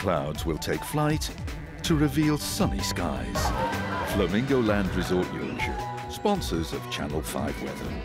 clouds will take flight to reveal sunny skies. Flamingo Land Resort Yorkshire, sponsors of Channel 5 Weather.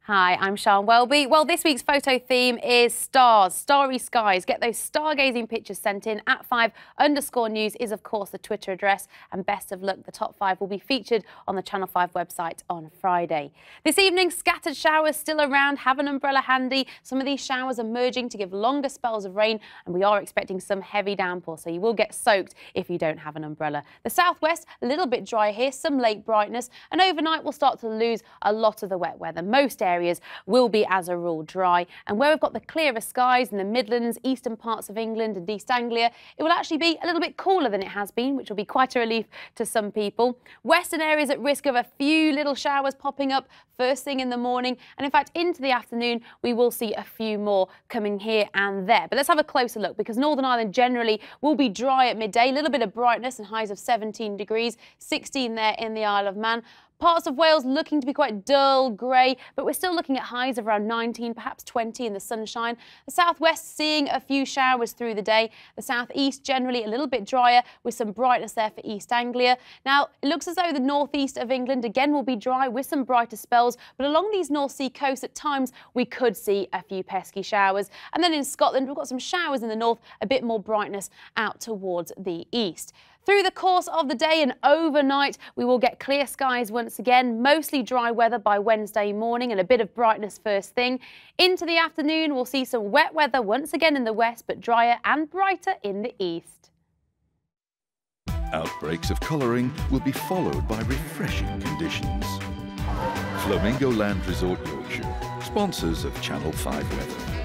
Hi, I'm Sian Welby. Well, this week's photo theme is stars, starry skies. Get those stargazing pictures sent in at 5_news is, of course, the Twitter address. And best of luck, the top 5 will be featured on the Channel 5 website on Friday. This evening, scattered showers still around. Have an umbrella handy. Some of these showers are merging to give longer spells of rain, and we are expecting some heavy downpour, so you will get soaked if you don't have an umbrella. The southwest, a little bit dry here, some late brightness, and overnight we'll start to lose a lot of the wet weather. Most areas will be, as a rule, dry, and where we've got the clearer skies in the Midlands, eastern parts of England and East Anglia, it will actually be a little bit cooler than it has been, which will be quite a relief to some people. Western areas at risk of a few little showers popping up first thing in the morning, and in fact into the afternoon we will see a few more coming here and there. But let's have a closer look, because Northern Ireland generally will be dry at midday, a little bit of brightness and highs of 17 degrees, 16 there in the Isle of Man. Parts of Wales looking to be quite dull, grey, but we're still looking at highs of around 19, perhaps 20 in the sunshine. The southwest seeing a few showers through the day. The southeast generally a little bit drier with some brightness there for East Anglia. Now, it looks as though the northeast of England again will be dry with some brighter spells, but along these North Sea coasts at times we could see a few pesky showers. And then in Scotland we've got some showers in the north, a bit more brightness out towards the east. Through the course of the day and overnight, we will get clear skies once again, mostly dry weather by Wednesday morning and a bit of brightness first thing. Into the afternoon, we'll see some wet weather once again in the west, but drier and brighter in the east. Outbreaks of colouring will be followed by refreshing conditions. Flamingo Land Resort Yorkshire, sponsors of Channel 5 Weather.